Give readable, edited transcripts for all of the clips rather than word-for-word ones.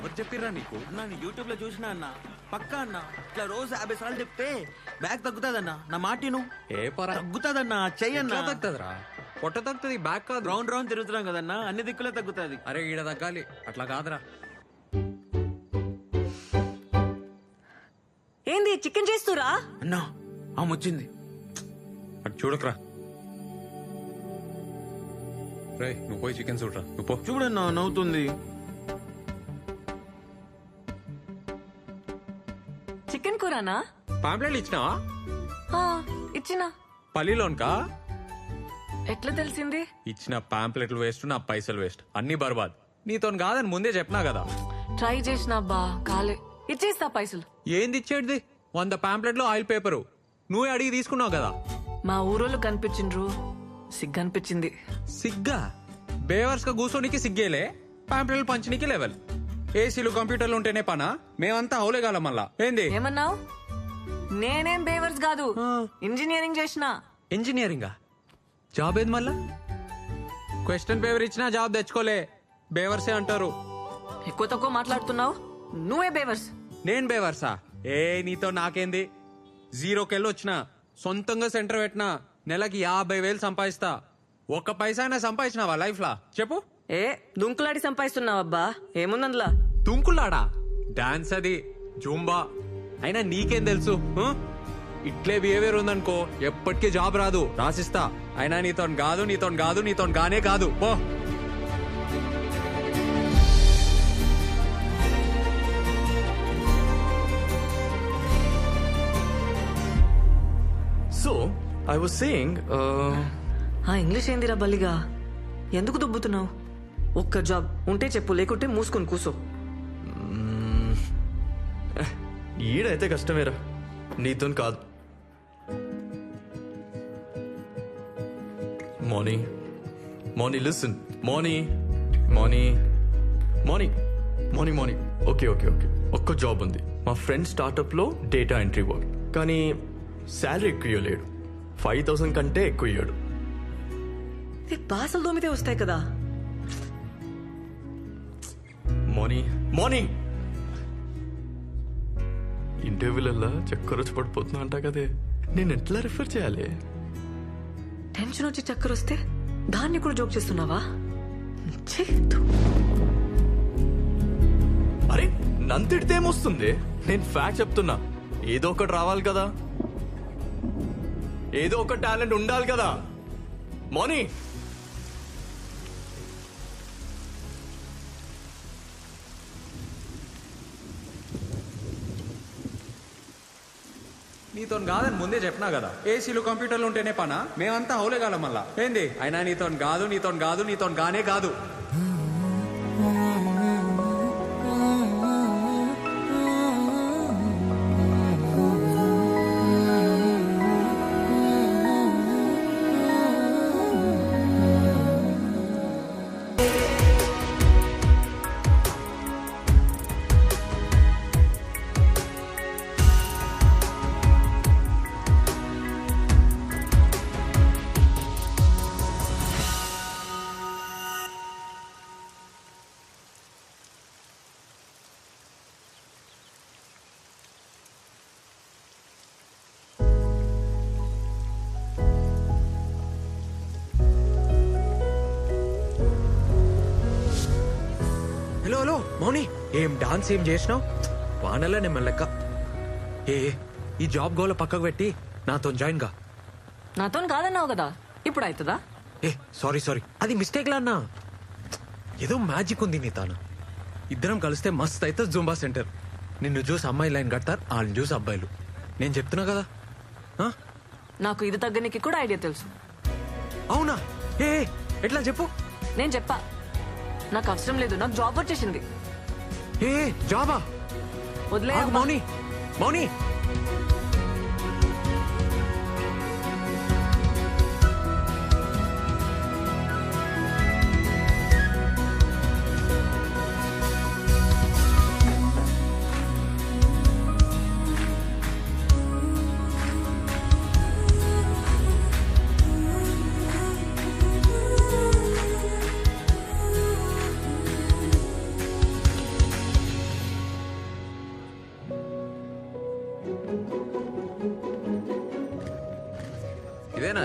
ఎవరు చెప్పిర్రా నీకు? నేను యూట్యూబ్ లో చూసినా అన్న, పక్కా అన్న. ఇట్లా రోజు 50 సార్లు చెప్తే బ్యాగ్ తగ్గుతాదన్న. నా మాటిను ఏ పరా తగ్గుతాదన్న. చెయ్యన్న తగ్గుతుందిరా, పొట్ట తగ్గుతుంది, బ్యాక్ కాదు. రౌండ్ రౌండ్ తిరుగుతున్నాం కదన్నా, అన్ని దిక్కులే తగ్గుతాది. అరే ఈడ తగ్గాలి, అట్లా కాదురా. ఏంది చికెన్ చేస్తురా? అన్నా ఆమె వచ్చింది. అటు చూడకరా. రే నువ్వు పోయి చికెన్ చూడరా, నువ్వు పో. చూడన్నా నవ్వుతుంది. చికెన్ కూరనా? పాంప్లెట్లు ఇచ్చినావా? ఆ, ఇచ్చినా. పల్లిలోన్కా? ఎట్లా తెలిసింది? ఇచ్చిన పాంప్లెట్లు వేస్ట్, నా పైసలు వేస్ట్, అన్ని బర్బాద్. నీతో కాదని ముందే చెప్పినా కదా. ట్రై చేసినా బా కాలే. ఇచ్చేస్తా పైసలు. ఏంది ఇచ్చేటిది? 100 పాంప్లెట్లు ఆయిల్ పేపరు నువ్వే అడిగి తీసుకున్నావు కదా. మా ఊరోళ్ళు కనిపించిండ్రు, సిగ్గనిపించింది. సిగ్గా? బేవర్స్ గా కూర్చోనికి సిగ్గేలే, పాంప్లెట్లు పంచనీకి లెవెల్. ఏసీలు కంప్యూటర్లు ఉంటేనే పనా? మేమంతా హౌలేగాలం మళ్ళా. ఏంది ఏమన్నావు? నేనేం బేవర్స్ కాదు, ఇంజనీరింగ్ చేసిన. ఇంజనీరింగా? జాబ్ ఏది మళ్ళా? క్వశ్చన్ పేపర్ ఇచ్చినా జాబ్ తెచ్చుకోలే, బేవర్సే అంటారు. ఎక్కువ తక్కువ మాట్లాడుతున్నావు, నువ్వే బేవర్స్. నేను బేవర్సా? ఏ నీతో నాకేంది? 0కెళ్ళి వచ్చిన, సొంతంగా సెంటర్ పెట్టినా, నెలకి 50,000 సంపాదిస్తా. ఒక్క పైసా అయినా సంపాదించినావా లైఫ్ లా చెప్పు? ఏ దుంకులాడి సంపాదిస్తున్నావబ్బా, ఏముందందులా? తుంకులాడా? డాన్స్ అది, జూంబా. అయినా నీకేం తెలుసు? ఇట్లే బిహేవియర్ ఉందనుకో ఎప్పటికీ జాబ్ రాదు, రాసిస్తా. అయినా నీతో కాదు, నీతో కాదు, నీతో గానే కాదు, పో. So, I was saying, ఆ ఇంగ్లీష్ ఏందిరా బల్లిగా? ఎందుకు దుబ్బుతున్నావు? ఒక్క జాబ్ ఉంటే చెప్పు, లేకుంటే మూసుకొని కూసో. ఈడైతే కష్టమేరా, నీతో కాదు. Morning listen, morning okay. ఒక్క జాబ్ ఉంది, మా ఫ్రెండ్ స్టార్ట్అప్ లో డేటా ఎంట్రీ వర్క్. కానీ శాలరీ ఎక్కువ ఇవ్వలేడు, 5,000 కంటే ఎక్కువ ఇయ్యాడు. బాసలు దోమితే వస్తాయి కదా. మార్నింగ్ ఇంటర్వ్యూలల్లా చక్కర వచ్చి పడిపోతున్నా అంటా కదే, నేను ఎట్లా రిఫర్ చేయాలి? టెన్షన్ వచ్చి చక్కర వస్తే దాన్ని కూడా జోక్ చేస్తున్నావా? అరే నంతిడితే ఏమొస్తుంది? నేను ఫ్యాక్ట్ చెప్తున్నా, ఏదో ఒకటి రావాలి కదా, ఏదో ఒక టాలెంట్ ఉండాలి కదా. మోనీ నీతో కాదని ముందే చెప్పినా కదా. ఏసీలు కంప్యూటర్లు ఉంటేనే పనా? మేమంతా హౌలేగాలం మళ్ళా. ఏంది? అయినా నీతో కాదు, నీతో కాదు, నీతో గానే కాదు. హలో మౌని, ఏం డాన్స్ ఏం చేసినావు? వానలా నేను లెక్క. ఈ జాబ్ గోల పక్కకు పెట్టి నాతో జాయిన్ గా. నాతో కాదన్నావు కదా, ఇప్పుడు అవుతుందా? సారీ అది మిస్టేక్ లా అన్నా. ఏదో మ్యాజిక్ ఉంది నీ తాను. ఇద్దరం కలిస్తే మస్త్ అయితే జూంబా సెంటర్. నిన్ను చూసి అమ్మాయి లైన్ కడతారు, వాళ్ళని చూసి అబ్బాయిలు. నేను చెప్తున్నా కదా. నాకు ఇది తగ్గనికి కూడా ఐడియా తెలుసు. అవునా? ఎట్లా చెప్పు. నేను చెప్పా, నాకు అవసరం లేదు, నాకు జాబ్ వచ్చేసింది. జాబా? వదిలే మౌని.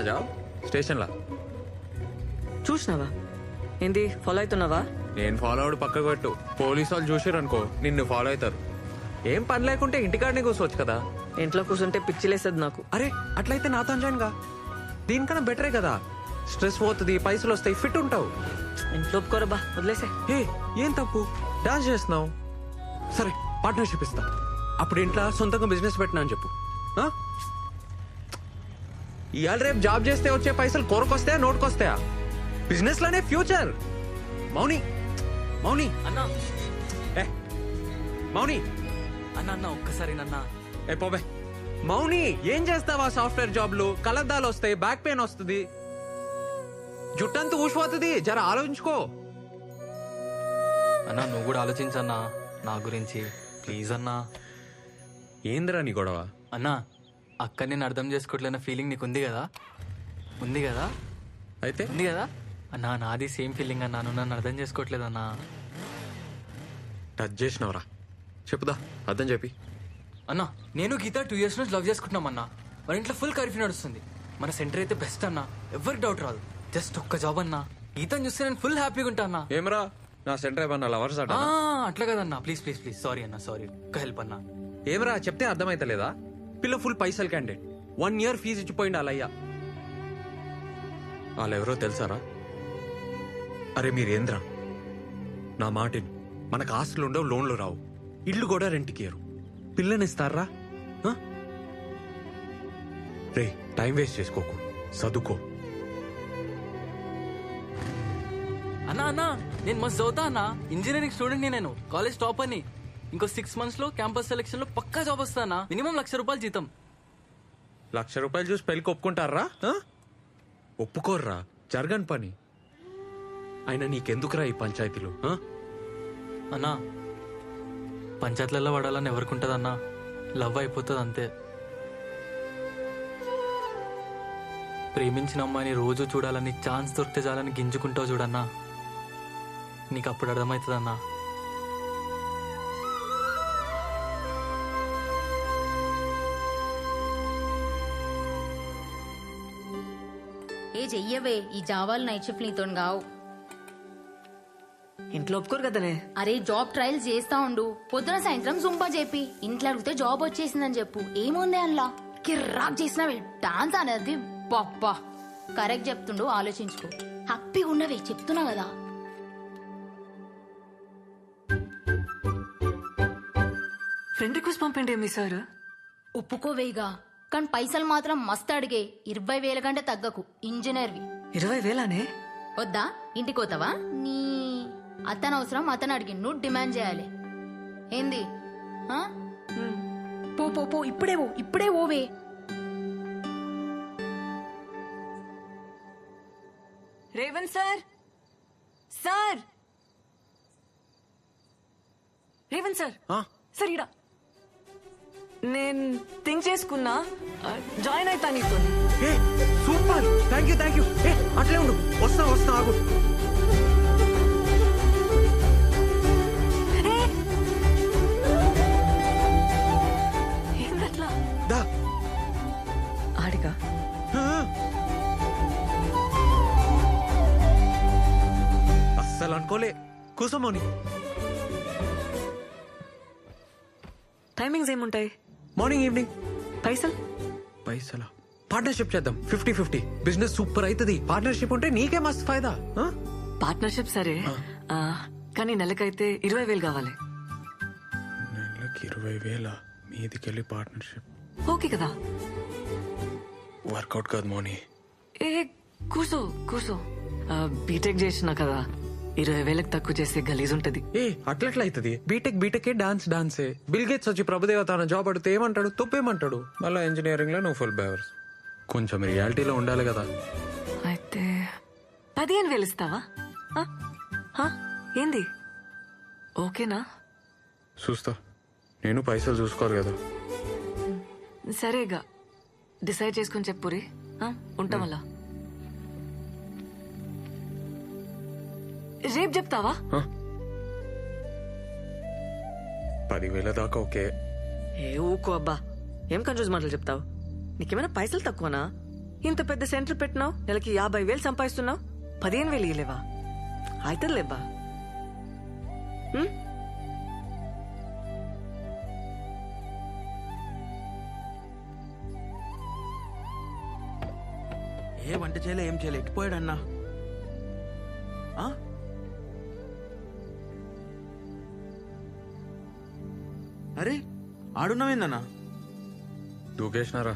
జాబ్ స్టేషన్లా. చూసినావా ఏంది ఫాలో అవుతున్నావా? నేను ఫాలో అవడు పక్కకు పెట్టు. పోలీసు వాళ్ళు చూసారు అనుకో నిన్ను ఫాలో అవుతారు. ఏం పని లేకుంటే ఇంటికాడనే కూర్చోవచ్చు కదా. ఇంట్లో కూర్చుంటే పిచ్చిలేసేది నాకు. అరే అట్లయితే నాతో జాయిన్ గా. దీనికన్నా బెటరే కదా. స్ట్రెస్ పోతుంది, పైసలు వస్తాయి, ఫిట్ ఉంటావు. ఇంట్లో ఒప్పుకోరబ్బా, వదిలేసే. ఏ ఏం తప్పు, డాన్స్ చేస్తున్నావు. సరే పార్ట్నర్షిప్ ఇస్తా. అప్పుడు ఇంట్లో సొంతంగా బిజినెస్ పెట్టినా అని చెప్పు. ఆ? ఇవాళ రేపు జాబ్ చేస్తే వచ్చే పైసలు కొరకొస్తాయా నోటుకొస్తాయా? బిజినెస్ లోనే ఫ్యూచర్. మౌని మౌని అన్నా ఏ మౌని అన్న ఒక్కసారి నన్న ఏ పోబే. మౌని ఏం చేస్తావా? సాఫ్ట్వేర్ జాబ్లు కలద్దాలు వస్తాయి, బ్యాక్ పెయిన్ వస్తుంది, జుట్టంతా ఊసిపోతుంది. జర ఆలోచించుకో. అన్నా నువ్వు కూడా ఆలోచించన్నా నా గురించి ప్లీజ్ అన్నా. ఏందిరా నీ గొడవ? అన్నా అక్క నేను అర్థం చేసుకోవట్లేన ఫీలింగ్ నీకు ఉంది కదా? ఉంది కదా? అయితే ఉంది కదా అన్నా? నాది సేమ్ ఫీలింగ్ అన్నా. నువ్వు నన్ను అర్థం చేసుకోవట్లేదన్నా. టచ్ చేసినవరా? చెప్పుదా అర్థం చెప్పి. అన్నా నేను గీత 2 years నుంచి లవ్ చేసుకుంటున్నాం అన్నా. మన ఇంట్లో ఫుల్ కర్ఫ్యూ నడుస్తుంది. మన సెంటర్ అయితే బెస్ట్ అన్నా, ఎవరికి డౌట్ రాదు. జస్ట్ ఒక్క జాబ్ అన్నా. గీతను చూస్తే నేను ఫుల్ హ్యాపీగా ఉంటా అన్నా. ఏమరా నా సెంటర్ ఏమన్నా లవర్స్ అట? అట్లా కదన్నా, ప్లీజ్ ప్లీజ్ ప్లీజ్. సారీ అన్నా, సారీ. ఒక్క హెల్ప్ అన్నా. ఏమరా చెప్తే అర్థమైతలేదా? పిల్ల ఫుల్ పైసలు క్యాండిడేట్, 1 year ఫీజు ఇచ్చిపోయింది వాళ్ళయ్యా. వాళ్ళెవరో తెలుసారా? అరే మీరేంద్రా నా మాటిని. మనకు ఆస్తులు ఉండవు, లోన్లు రావు, ఇల్లు కూడా రెంట్కి ఇయ్యరు. పిల్లనిస్తారా? రే టైం వేస్ట్ చేసుకోకు, చదువుకో. అన్నా అన్నా నేను మస్తు చదువుతా అన్నా. ఇంజనీరింగ్ స్టూడెంట్ నేను, కాలేజ్ టాప్ అని. ఇంకో 6 months లో క్యాంపస్ సెలెక్షన్ లో పక్కా జాబ్ వస్తానా. మినిమం ₹1,00,000 జీతం. ₹1,00,000 చూసి పెళ్లికి ఒప్పుకుంటారా? ఒప్పుకోర్రా, జరగని పని. అయినా నీకెందుకురా ఈ పంచాయతీలు? అన్నా పంచాయతీలలో పడాలని ఎవరికి అన్నా? లవ్ అయిపోతుంది అంతే. ప్రేమించిన అమ్మాయిని రోజు చూడాలని, ఛాన్స్ దొరికితే చాలని గింజుకుంటావు చూడన్నా. నీకు అప్పుడు అర్థమవుతుందన్నా. ఏ చెయ్యవే, ఈ జావాలు నైట్ షిఫ్ట్ నీతో గావు. ఇంట్లో ఒప్పుకోరు కదనే. అరే జాబ్ ట్రయల్స్ చేస్తా ఉండు, పొద్దున సాయంత్రం జుంపా చెప్పి ఇంట్లో అడిగితే జాబ్ వచ్చేసిందని చెప్పు. ఏముంది అందులో? కిర్రాక్ చేసినవే డాన్స్ అనేది. బాబ్బా కరెక్ట్ చెప్తుండు, ఆలోచించుకో. హ్యాపీగా ఉన్నవే చెప్తున్నా కదా. ఫ్రెండ్ రిక్వెస్ట్ పంపండి మీ సార్. ఒప్పుకోవేగా, కానీ పైసలు మాత్రం మస్తు అడిగే. 20,000 కంటే తగ్గకు. ఇంజనీర్వి. 20,000నే? వద్దా? ఇంటికి పోతావా? నీ అతను అవసరం, అతను అడిగి నువ్వు డిమాండ్ చేయాలి. ఏంది? పో పో పో, ఇప్పుడే పో, ఇప్పుడే ఓవే. Revanth sir, sir Revanth sir, sir ఇడా నేను థింక్ చేసుకున్నా, జాయిన్ అవుతా నీతో. Super, thank you. అట్లే ఉండు, వస్తా ఆగు. ఏందట్లా? దా ఆడిగా అస్సలు అనుకోలే. కూసోమోని. టైమింగ్స్ ఏముంటాయి? Morning evening. పైసలా? పార్ట్నర్షిప్ చేద్దాం, 50-50. బిజినెస్ సూపర్ అవుతుంది. పార్ట్నర్షిప్ ఉంటే నీకే మస్తు ఫైదా. పార్ట్నర్షిప్ సరే, కానీ నెలకైతే 20,000 కావాలి. నెలకి 20,000 మీదికెళ్ళి పార్ట్నర్షిప్ ఓకే కదా? వర్కౌట్ కాదు మోని. ఏ కూసో. బీటెక్ చేసినా కదా, 20,000 తక్కువ చేస్తే గలీజ్ ఉంటది. అట్లెట్లా అవుతుంది? బీటెక్ డాన్సే. బిల్ గేట్స్ వచ్చి ప్రభుదేవ తన జాబ్ అడిగితే ఏమంటాడు? తప్పేమంటాడు? మళ్ళీ ఇంజనీరింగ్ లో నువ్వు ఫుల్ బేవర్స్. కొంచెం రియాలిటీలో ఉండాలి కదా. అయితే 15,000 ఇస్తావా? ఏంది? ఓకేనా? చూస్తా, నేను పైసలు చూసుకోరు కదా. సరేగా, డిసైడ్ చేసుకుని చెప్పురి. ఉంటాం వల్ల రేపు చెప్తావా? 10,000 దాకా ఓకే. ఏ ఊకో అబ్బా, ఏం కన్ఫ్యూజ్ మాటలు చెప్తావు? నీకేమైనా పైసలు తక్కువనా? ఇంత పెద్ద సెంటర్ పెట్టినావు, నెలకి 50,000 సంపాదిస్తున్నావు, 15,000 ఇయ్యలేవా? అయితే లేవా? ఏ వంట చేయలే, ఏం చేయలే, ఎట్టిపోయాడన్నా? ఆ? అరే ఆడున్నావేందన్నా? దూకేసినారా?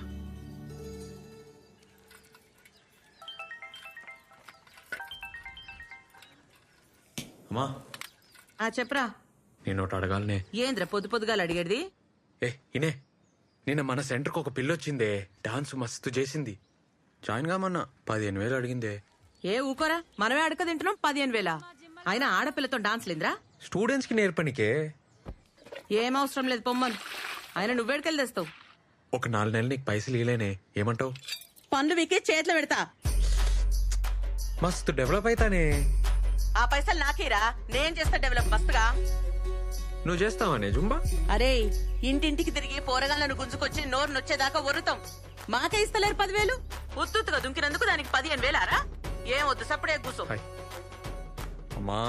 అమ్మా చెప్పరా. నేను ఒకటి అడగాలనే. ఏంద్ర పొద్దు పొద్దుగాల అడిగేది? ఇనే నిన్న మన సెంటర్కి ఒక పిల్లొచ్చిందే, డాన్స్ మస్తు చేసింది. జాయిన్ కామన్నా 15,000 అడిగిందే. ఏ ఊకోరా, మనమే అడక తింటున్నాం 15,000. అయినా ఆడపిల్లతో డాన్స్ లేదురా? స్టూడెంట్స్ కి నేర్పనికే. ఏం అవసరం లేదు పొమ్మను. అయినా నువ్వేడికెళ్ళి తెస్తావు? ఒక 4 నెలలు నీకు పైసలు ఇలేనే, ఏమంటావు? పనులు మీకే చేతిలో పెడతా. మస్తు డెవలప్ అయితానే. ఆ పైసలు నాకేరా, నేను చేస్తా డెవలప్ మస్తుగా. నువ్వు చేస్తావానే జుంబా? అరే ఇంటింటికి తిరిగి పోరగాళ్ళను గుంజుకొచ్చి నోరు నొచ్చేదాకా వరుతాం. మాకే ఇస్తలేరు 10,000. ఉత్తుగా దుంకినందుకు దానికి 15,000రా? ఏం వద్దు, సప్పుడే కూర్చో. హాయ్. అమ్మా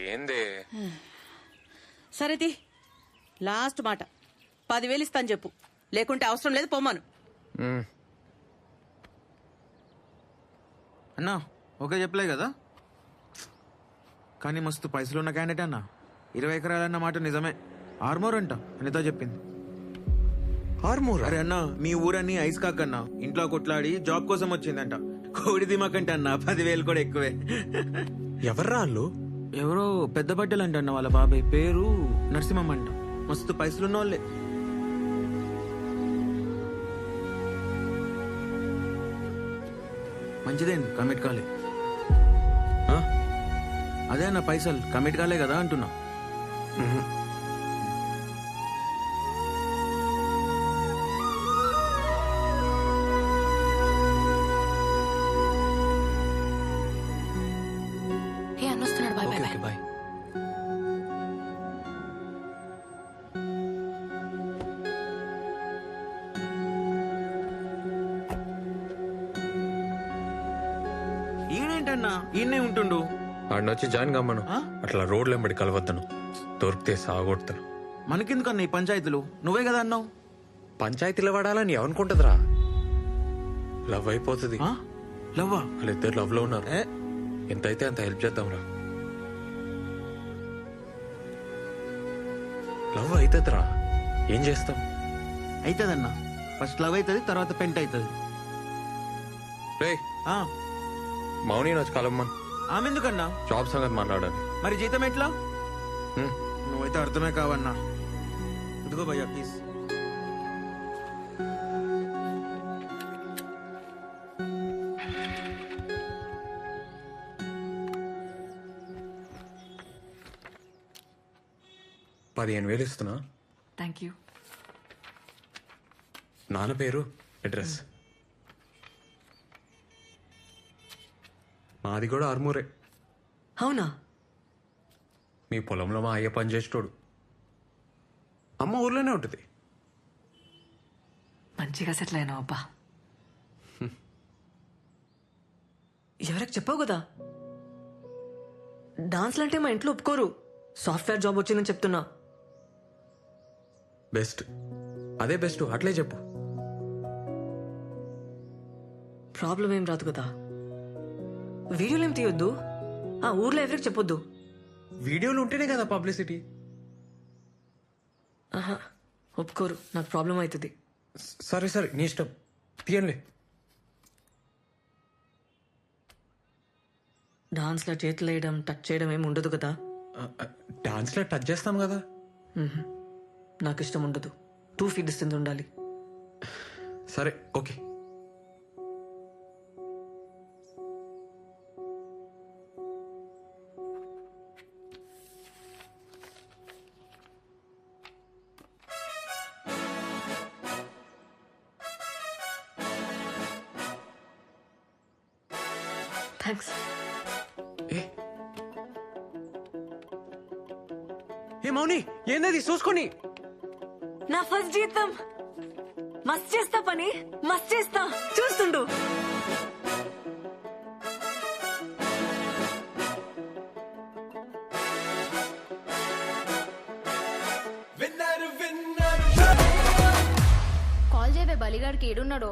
ఏందే? సరేది లాస్ట్ మాట, 10,000 ఇస్తాను చెప్పు, లేకుంటే అవసరం లేదు పొమ్మను. అన్నా ఓకే చెప్పలే కదా, కానీ మస్తు పైసలు ఉన్న క్యాండిడేట్ అన్నా. 20 ఎకరాలన్న మాట నిజమే. ఆర్మోర్ అంట అనితో చెప్పింది. ఆర్మూర్? అరే అన్నా, మీ ఊరన్నీ ఐస్ కాకన్నా ఇంట్లో కొట్లాడి జాబ్ కోసం వచ్చిందంట. కోడి దిమాకంట అన్న 10,000 కూడా ఎక్కువే. ఎవర్రా వాళ్ళు? ఎవరో పెద్ద బట్టలు అంట అన్న, వాళ్ళ బాబాయ్ పేరు నరసింహం అంట. మస్తు పైసలున్న వాళ్ళే. మంచిదేండి, కమిట్ కాలే. అదే అన్న పైసలు కమిట్ కాలే కదా అంటున్నా. అన్నొస్తున్నాడు. Bye bye bye. బాయ్. ఈయనేంటన్నా ఈయనే ఉంటుండు? ఆడినొచ్చి జాయిన్ కమ్మను. ఆ? అట్లా రోడ్లు వెంబడి కలవద్దను, దొరికితే సాగొడతాను. మనకెందుకన్నా ఈ పంచాయతీలు? నువ్వే కదా అన్నావు. పంచాయతీలో పడాలని ఏమనుకుంటుందిరా? లవ్ అయిపోతుంది. ఆ? లవ్వా? వాళ్ళిద్దరు లవ్ లో ఉన్నారు. ఏ? ఎంతైతే అంత హెల్ప్ చేద్దాంరా. లవ్ అవుతుందిరా, ఏం చేస్తాం? అవుతుందన్నా. ఫస్ట్ లవ్ అవుతుంది, తర్వాత పెంట్ అవుతుంది. రే మౌని వచ్చి కలమ్మన్. ఆమె ఎందుకన్నా? జాబ్ సంగతి మాట్లాడాలి. మరి జీతం ఎట్లా? హ్మ్. నువ్వైతే అర్థమే కావన్నా. ఇదిగో భయ్యా ప్లీజ్. $15,000 ఇస్తున్నా. Thank you. నాన్న పేరు, అడ్రస్. మాది కూడా ఆర్మూరే. అవునా? మీ పొలంలో మా అయ్య పని చేసేటోడు. అమ్మ ఊర్లోనే ఉంటుంది. మంచిగా సెటిల్ అయినావు అబ్బా. ఎవరికి చెప్పావు కదా, డాన్స్లు అంటే మా ఇంట్లో ఒప్పుకోరు. సాఫ్ట్వేర్ జాబ్ వచ్చిందని చెప్తున్నా. బెస్ట్, అదే బెస్ట్, అట్లే చెప్పు. ప్రాబ్లం ఏం రాదు కదా. వీడియోలు ఏం తీయొద్దు, ఆ ఊర్లో ఎవరికి చెప్పొద్దు. వీడియోలు ఉంటేనే కదా పబ్లిసిటీ. ఆహా, ఒప్పుకోరు, నాకు ప్రాబ్లం అవుతుంది. సరే సరే, నీ ఇష్టం, తీయండి. డాన్స్లో చేతులు వేయడం, టచ్ చేయడం ఏమి ఉండదు కదా. డాన్స్లో టచ్ చేస్తాం కదా. నాకు ఇష్టం ఉండదు. 2 feet distance ఉండాలి. సరే ఓకే. థ్యాంక్స్. ఏ మౌని, ఏందది చూసుకొని? నా ఫస్ట్ జీతం మస్త్ చేస్తా పని, మస్త్ చేస్తా, చూస్తుండు. కాల్ చేయవే బలిగాడికి ఏడున్నాడో.